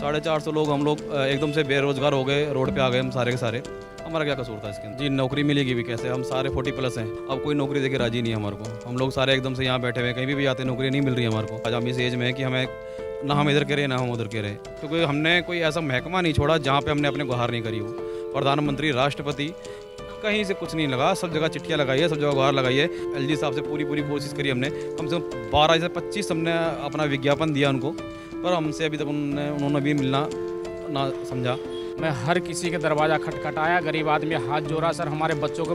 450 लोग हम लोग एकदम से बेरोजगार हो गए, रोड पे आ गए हम सारे के सारे। हमारा क्या कसूर था इसके अंदर? जी नौकरी मिलेगी भी कैसे? हम सारे 40+ हैं, अब कोई नौकरी देके राजी नहीं है हमारे को। हम लोग सारे एकदम से यहाँ बैठे हुए हैं, कहीं भी आते नौकरी नहीं मिल रही है हमारे को। आज हम इस एज में है कि हमें ना हम इधर के रहे ना हम उधर के रहे, क्योंकि हमने कोई ऐसा महकमा नहीं छोड़ा जहाँ पे हमने अपने गुहार नहीं करी हो। प्रधानमंत्री, राष्ट्रपति, कहीं से कुछ नहीं लगा, सब जगह चिट्ठियाँ लगाई है, सब जगह गुहार लगाई है। एलजी साहब से पूरी कोशिश करी हमने, कम से कम 12 से 25 हमने अपना विज्ञापन दिया उनको, पर हमसे अभी तक उन्होंने भी मिलना ना समझा। मैं हर किसी के दरवाज़ा खटखटाया, गरीब आदमी हाथ जोड़ा, सर हमारे बच्चों को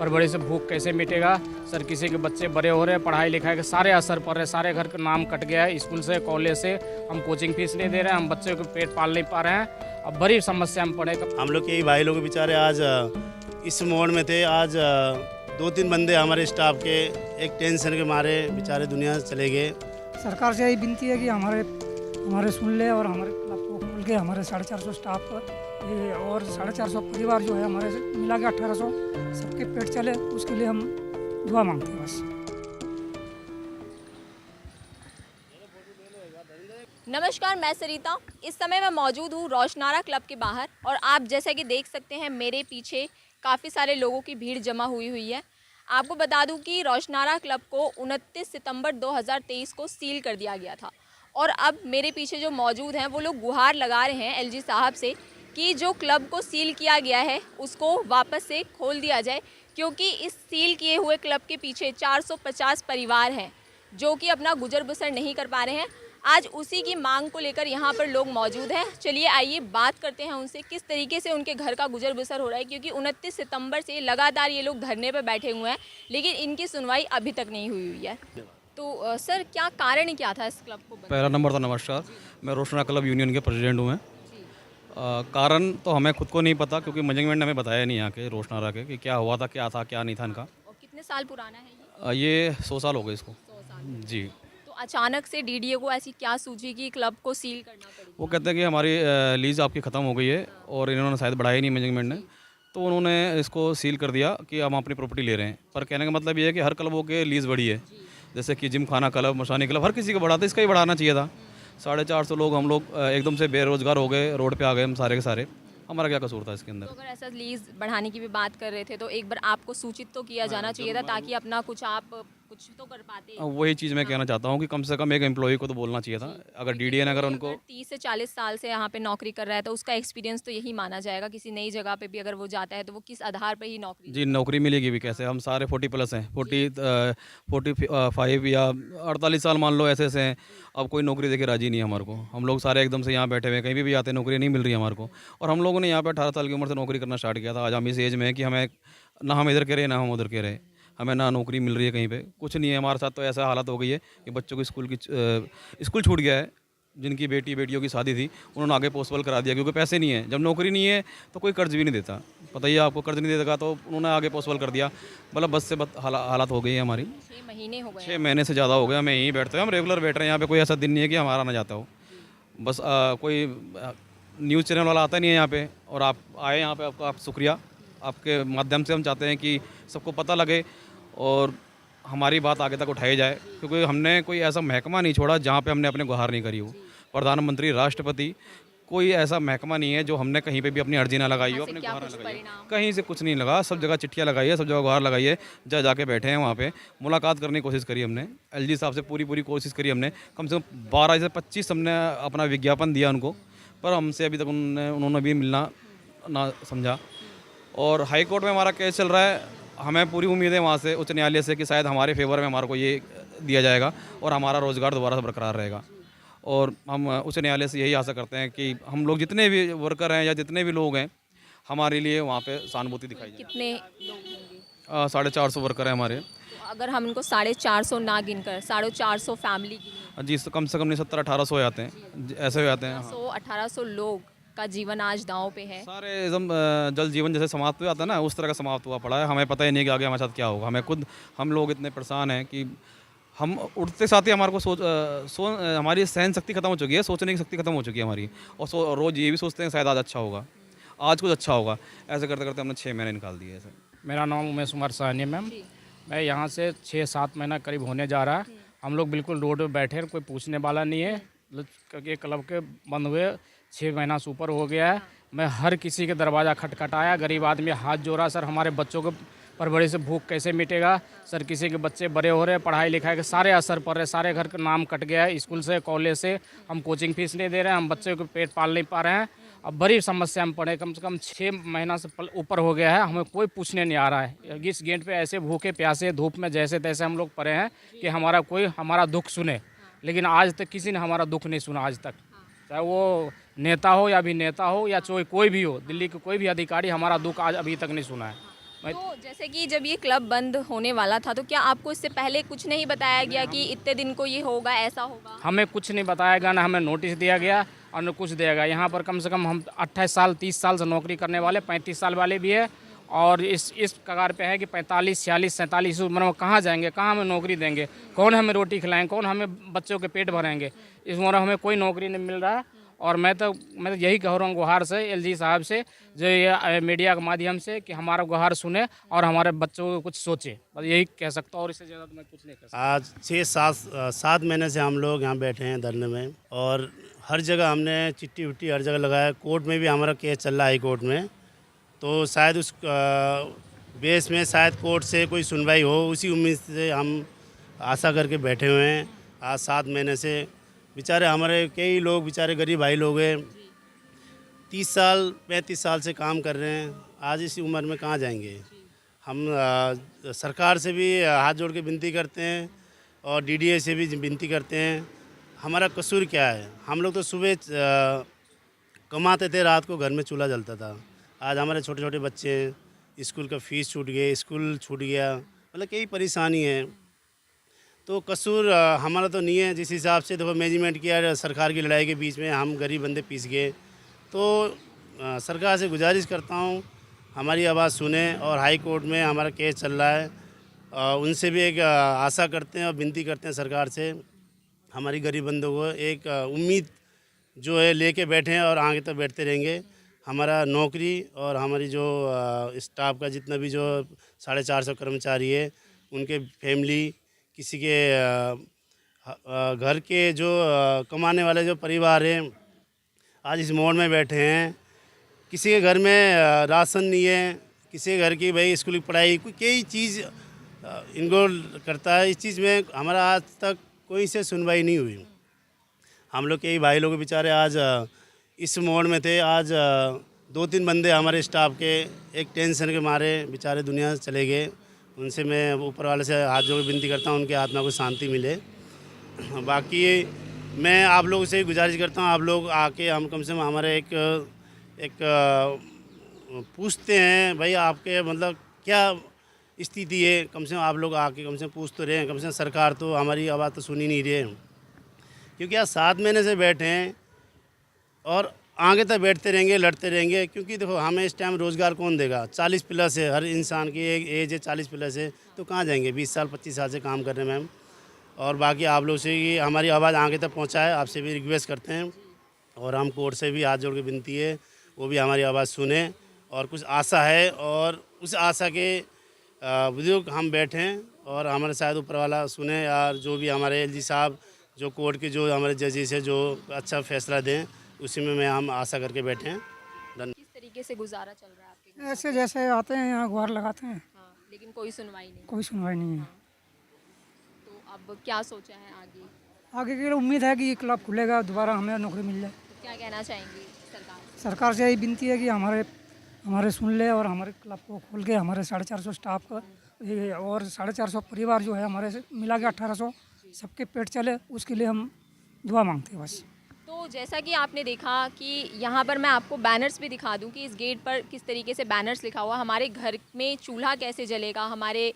परवरिश से भूख कैसे मिटेगा? सर किसी के बच्चे बड़े हो रहे हैं, पढ़ाई लिखाई के सारे असर पड़ रहे हैं, सारे घर का नाम कट गया है, स्कूल से कॉलेज से हम कोचिंग फीस नहीं दे रहे हैं, हम बच्चों को पेट पाल नहीं पा रहे हैं, अब बड़ी समस्या में पड़े। हम लोग के भाई लोग बेचारे आज इस मोड़ में थे। आज 2-3 बंदे हमारे स्टाफ के एक टेंशन के मारे बेचारे दुनिया से चले गए। सरकार से यही विनती है कि हमारे सुन ले और हमारे क्लब को खोल के हमारे 450 स्टाफ ये और 450 परिवार जो है हमारे से मिला के 1800 सबके पेट चले, उसके लिए हम दुआ मांगते हैं बस। नमस्कार, मैं सरिता। इस समय मैं मौजूद हूँ रोशनारा क्लब के बाहर और आप जैसा कि देख सकते हैं मेरे पीछे काफ़ी सारे लोगों की भीड़ जमा हुई है। आपको बता दूं कि रोशनारा क्लब को 29 सितंबर 2023 को सील कर दिया गया था और अब मेरे पीछे जो मौजूद हैं वो लोग गुहार लगा रहे हैं एलजी साहब से कि जो क्लब को सील किया गया है उसको वापस से खोल दिया जाए, क्योंकि इस सील किए हुए क्लब के पीछे 450 परिवार हैं जो कि अपना गुजर बसर नहीं कर पा रहे हैं। आज उसी की मांग को लेकर यहाँ पर लोग मौजूद हैं। चलिए आइए बात करते हैं उनसे किस तरीके से उनके घर का गुजर बसर हो रहा है, क्योंकि 29 सितंबर से लगातार ये लोग धरने पर बैठे हुए हैं लेकिन इनकी सुनवाई अभी तक नहीं हुई है। तो सर क्या कारण क्या था इस क्लब को पहला नंबर था, नमस्कार, मैं रोशना क्लब यूनियन के प्रेसिडेंट हूँ मैं। कारण तो हमें खुद को नहीं पता, क्योंकि मैनेजमेंट ने हमें बताया नहीं यहाँ के रोशनारा के कि क्या हुआ था, क्या था, क्या नहीं था इनका। और कितने साल पुराना है ये 100 साल हो गए इसको। 100 साल जी। तो अचानक से डीडीए को ऐसी क्या सूझी कि क्लब को सील करना पड़ी? वो कहते हैं कि हमारी लीज़ आपकी ख़त्म हो गई है और इन्होंने शायद बढ़ाई नहीं मैनेजमेंट ने, तो उन्होंने इसको सील कर दिया कि हम अपनी प्रॉपर्टी ले रहे हैं। पर कहने का मतलब ये है कि हर क्लबों के लीज़ बढ़ी है, जैसे कि जिम खाना क्लब, मशानी क्लब, हर किसी को बढ़ा था, इसका ही बढ़ाना चाहिए था। 450 लोग हम लोग एकदम से बेरोजगार हो गए, रोड पे आ गए हम सारे के सारे। हमारा क्या कसूर था इसके अंदर? तो अगर ऐसा लीज बढ़ाने की भी बात कर रहे थे तो एक बार आपको सूचित तो किया जाना चाहिए था, ताकि अपना कुछ आप कुछ तो कर पाते। वही चीज़ मैं कहना चाहता हूँ कि कम से कम एक एम्प्लॉय को तो बोलना चाहिए था। अगर डीडीए ने अगर उनको 30 से 40 साल से यहाँ पे नौकरी कर रहा है तो उसका एक्सपीरियंस तो यही माना जाएगा। किसी नई जगह पे भी अगर वो जाता है तो वो किस आधार पर ही नौकरी? जी नौकरी मिलेगी भी कैसे? हम सारे 40+ हैं, 45 या 48 साल मान लो ऐसे हैं, अब कोई नौकरी देके राजी नहीं है हमारे को। हम लोग सारे एकदम से यहाँ बैठे हुए हैं, कहीं भी आते नौकरी नहीं मिल रही है हमारे को। और हम लोगों ने यहाँ पे 18 साल की उम्र से नौकरी करना स्टार्ट किया था। आज हम इस एज में है कि हमें ना हम इधर के रहे ना हम उधर के रहे, हमें ना नौकरी मिल रही है, कहीं पे कुछ नहीं है हमारे साथ। तो ऐसा हालत हो गई है कि बच्चों की स्कूल छूट गया है। जिनकी बेटियों की शादी थी उन्होंने आगे पोस्टपोन करा दिया, क्योंकि पैसे नहीं है। जब नौकरी नहीं है तो कोई कर्ज भी नहीं देता, पता ही है आपको, कर्ज नहीं देगा तो उन्होंने आगे पोस्टपोन कर दिया। मतलब बस से हालत हो गई है हमारी। 6 महीने हो गए, 6 महीने से ज़्यादा हो गया हमें यहीं बैठते हैं, हम रेगुलर बैठ रहे हैं यहाँ पे। कोई ऐसा दिन नहीं है कि हमारा ना जाता हो। बस कोई न्यूज़ चैनल वाला आता नहीं है यहाँ पे, और आप आए यहाँ पे, आपका शुक्रिया। आपके माध्यम से हम चाहते हैं कि सबको पता लगे और हमारी बात आगे तक उठाई जाए, क्योंकि हमने कोई ऐसा महकमा नहीं छोड़ा जहाँ पे हमने अपने गुहार नहीं करी हो। प्रधानमंत्री, राष्ट्रपति, कोई ऐसा महकमा नहीं है जो हमने कहीं पे भी अपनी अर्जी ना लगाई हो, अपने गुहार ना लगाई हो। कहीं से कुछ नहीं लगा, सब जगह चिट्ठियाँ लगाई है, सब जगह गुहार लगाई है। जाके बैठे हैं वहाँ पे, मुलाकात करने की कोशिश करी हमने, एलजी साहब से पूरी कोशिश करी हमने, कम से कम 12 से 25 हमने अपना विज्ञापन दिया उनको, पर हमसे अभी तक उन्होंने भी मिलना ना समझा। और हाई कोर्ट में हमारा केस चल रहा है, हमें पूरी उम्मीद है वहाँ से, उच्च न्यायालय से, कि शायद हमारे फेवर में हमारे को ये दिया जाएगा और हमारा रोज़गार दोबारा से बरकरार रहेगा। और हम उच्च न्यायालय से यही आशा करते हैं कि हम लोग जितने भी वर्कर हैं या जितने भी लोग हैं, हमारे लिए वहाँ पे सहानुभूति दिखाई जाए। कितने लोग होंगे? 450 वर्कर हैं हमारे। तो अगर हम इनको 450 ना गिनकर 450 फैमिली की जी, कम से कम नहीं 1700-1800 हो जाते हैं, ऐसे हो जाते हैं। 1800 लोग का जीवन आज दांव पे है। सारे एकदम जल जीवन जैसे समाप्त हो जाता है ना, उस तरह का समाप्त हुआ पड़ा है। हमें पता ही नहीं कि आगे हमारे साथ क्या होगा। हम लोग इतने परेशान हैं कि हम उठते साथ ही हमारे को हमारी सहन शक्ति खत्म हो चुकी है, सोचने की शक्ति खत्म हो चुकी है हमारी। और रोज़ ये भी सोचते हैं शायद आज अच्छा होगा, आज कुछ अच्छा होगा। ऐसे करते करते हमने 6 महीने निकाल दिए। ऐसे मेरा नाम उमेश कुमार साहनी है मैम। मैं यहाँ से 6-7 महीना करीब होने जा रहा है। हम लोग बिल्कुल रोड पे बैठे हैं, कोई पूछने वाला नहीं है। ये क्लब के बंद हुए 6 महीना से ऊपर हो गया है। मैं हर किसी के दरवाज़ा खटखटाया, गरीब आदमी हाथ जोड़ा, सर हमारे बच्चों के परवरिश से भूख कैसे मिटेगा, सर किसी के बच्चे बड़े हो रहे, पढ़ाई लिखाई के सारे असर पड़ रहे, सारे घर का नाम कट गया है, स्कूल से कॉलेज से हम कोचिंग फीस नहीं दे रहे हैं, हम बच्चे को पेट पाल नहीं पा रहे हैं। अब बड़ी समस्या में पड़े, कम से कम 6 महीना से ऊपर हो गया है, हमें कोई पूछने नहीं आ रहा है। इस गेट पे ऐसे भूखे प्यासे धूप में जैसे तैसे हम लोग पड़े हैं कि हमारा दुख सुने, लेकिन आज तक किसी ने हमारा दुख नहीं सुना आज तक। चाहे वो नेता हो या अभिनेता हो या कोई भी हो, दिल्ली के कोई भी अधिकारी हमारा दुख आज अभी तक नहीं सुना है। तो जैसे कि जब ये क्लब बंद होने वाला था तो क्या आपको इससे पहले कुछ नहीं बताया गया कि इतने दिन को ये होगा, ऐसा होगा? हमें कुछ नहीं बताया गया, ना हमें नोटिस दिया गया और न कुछ दिया गया। यहाँ पर कम से कम हम 28 साल 30 साल से नौकरी करने वाले, 35 साल वाले भी है और इस कगार पे है कि 45 46 47 उम्र में कहाँ जाएंगे, कहाँ हमें नौकरी देंगे, कौन हमें रोटी खिलाएंगे, कौन हमें बच्चों के पेट भरेंगे। इस उम्र हमें कोई नौकरी नहीं मिल रहा है। और मैं तो यही कह रहा हूँ गुहार से एलजी साहब से, जो ये मीडिया के माध्यम से, कि हमारा गुहार सुने और हमारे बच्चों को कुछ सोचे, बस यही कह सकता हूँ और इससे ज़्यादा तो मैं कुछ नहीं कर सकता। आज 6-7 महीने से हम लोग यहाँ बैठे हैं धरने में और हर जगह हमने चिट्ठी विट्ठी हर जगह लगाया। कोर्ट में भी हमारा केस चल रहा है, हाई कोर्ट में, तो शायद उस बेस में शायद कोर्ट से कोई सुनवाई हो, उसी उम्मीद से हम आशा करके बैठे हुए हैं। आज 7 महीने से बेचारे हमारे कई लोग बेचारे गरीब भाई लोग हैं, 30 साल 35 साल से काम कर रहे हैं, आज इसी उम्र में कहाँ जाएंगे। हम सरकार से भी हाथ जोड़ के विनती करते हैं और डीडीए से भी विनती करते हैं, हमारा कसूर क्या है। हम लोग तो सुबह कमाते थे, रात को घर में चूल्हा जलता था। आज हमारे छोटे छोटे बच्चे हैं, स्कूल का फ़ीस छूट गया, स्कूल छूट गया, मतलब कई परेशानी है। तो कसूर हमारा तो नहीं है। जिस हिसाब से देखो मैनेजमेंट किया, सरकार की लड़ाई के बीच में हम गरीब बंदे पिस गए। तो सरकार से गुजारिश करता हूँ हमारी आवाज़ सुने और हाई कोर्ट में हमारा केस चल रहा है, उनसे भी एक आशा करते हैं और विनती करते हैं सरकार से, हमारी गरीब बंदों को एक उम्मीद जो है लेके बैठे हैं और आगे तक बैठते रहेंगे। हमारा नौकरी और हमारी जो स्टाफ का जितना भी जो 450 कर्मचारी है, उनके फैमिली, किसी के घर के जो कमाने वाले जो परिवार हैं, आज इस मोड़ में बैठे हैं। किसी के घर में राशन नहीं है, किसी के घर की भाई स्कूल की पढ़ाई, कई चीज़ इनको करता है। इस चीज़ में हमारा आज तक कोई से सुनवाई नहीं हुई। हम लोग कई भाई लोग बेचारे आज इस मोड़ में थे। आज 2-3 बंदे हमारे स्टाफ के एक टेंशन के मारे बेचारे दुनिया से चले गए। उनसे मैं ऊपर वाले से हाथ जोड़ विनती करता हूँ उनके आत्मा को शांति मिले। बाकी मैं आप लोगों से गुजारिश करता हूँ, आप लोग आके हम कम से कम हमारे एक पूछते हैं भाई आपके मतलब क्या स्थिति है, कम से कम आप लोग आके कम से कम पूछ तो रहे हैं। कम से कम सरकार तो हमारी आवाज़ तो सुन ही नहीं रही है, क्योंकि आज 7 महीने से बैठे हैं और आगे तक बैठते रहेंगे, लड़ते रहेंगे। क्योंकि देखो हमें इस टाइम रोज़गार कौन देगा, 40 प्लस है, हर इंसान की एक एज है 40 प्लस है, तो कहाँ जाएंगे। 20 साल 25 साल से काम कर रहे हैं मैम। और बाकी आप लोग से ही हमारी आवाज़ आगे तक पहुँचाए, आपसे भी रिक्वेस्ट करते हैं। और हम कोर्ट से भी हाथ जोड़ के विनती है, वो भी हमारी आवाज़ सुने। और कुछ आशा है और उस आशा के बुजुर्ग हम बैठे हैं और हमारे शायद ऊपर वाला सुने, यार जो भी हमारे एलजी साहब जो कोर्ट के जो हमारे जजेस है जो अच्छा फैसला दें, उसी में हम आशा करके बैठे हैं। किस तरीके से गुजारा चल रहा है आपके घर? ऐसे जैसे आते हैं यहाँ गुहार लगाते हैं, हाँ, लेकिन कोई सुनवाई नहीं। कोई सुनवाई नहीं है। तो अब क्या सोचा है आगे? आगे की उम्मीद है कि ये क्लब खुलेगा, दोबारा हमें नौकरी मिल जाए। तो क्या कहना चाहेंगे सरकार से? सरकार से यही विनती है कि हमारे सुन ले और हमारे क्लब को खोल के हमारे 450 स्टाफ का और 450 परिवार जो है हमारे से मिला के 1800 सबके पेट चले, उसके लिए हम दुआ मांगते हैं बस। तो जैसा कि आपने देखा कि यहाँ पर मैं आपको बैनर्स भी दिखा दूँ कि इस गेट पर किस तरीके से बैनर्स लिखा हुआ, हमारे घर में चूल्हा कैसे जलेगा, हमारे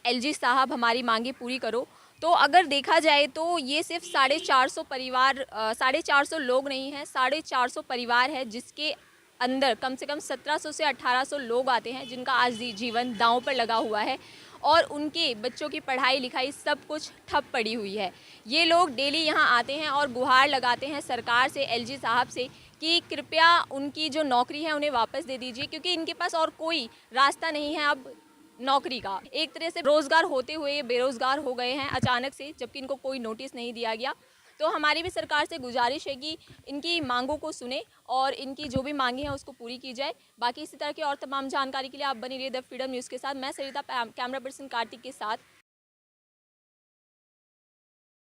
एलजी साहब हमारी मांगे पूरी करो। तो अगर देखा जाए तो ये सिर्फ 450 परिवार 450 लोग नहीं हैं, 450 परिवार है जिसके अंदर कम से कम 1700 से 1800 लोग आते हैं जिनका आज जीवन दांव पर लगा हुआ है और उनके बच्चों की पढ़ाई लिखाई सब कुछ ठप पड़ी हुई है। ये लोग डेली यहाँ आते हैं और गुहार लगाते हैं सरकार से, एलजी साहब से कि कृपया उनकी जो नौकरी है उन्हें वापस दे दीजिए, क्योंकि इनके पास और कोई रास्ता नहीं है अब नौकरी का। एक तरह से रोज़गार होते हुए बेरोज़गार हो गए हैं अचानक से, जबकि इनको कोई नोटिस नहीं दिया गया। तो हमारी भी सरकार से गुजारिश है कि इनकी मांगों को सुने और इनकी जो भी मांगे हैं उसको पूरी की जाए। बाकी इसी तरह की और तमाम जानकारी के लिए आप बनी रहिए द फ्रीडम न्यूज़ के साथ। मैं सरिता, कैमरा पर्सन कार्तिक के साथ।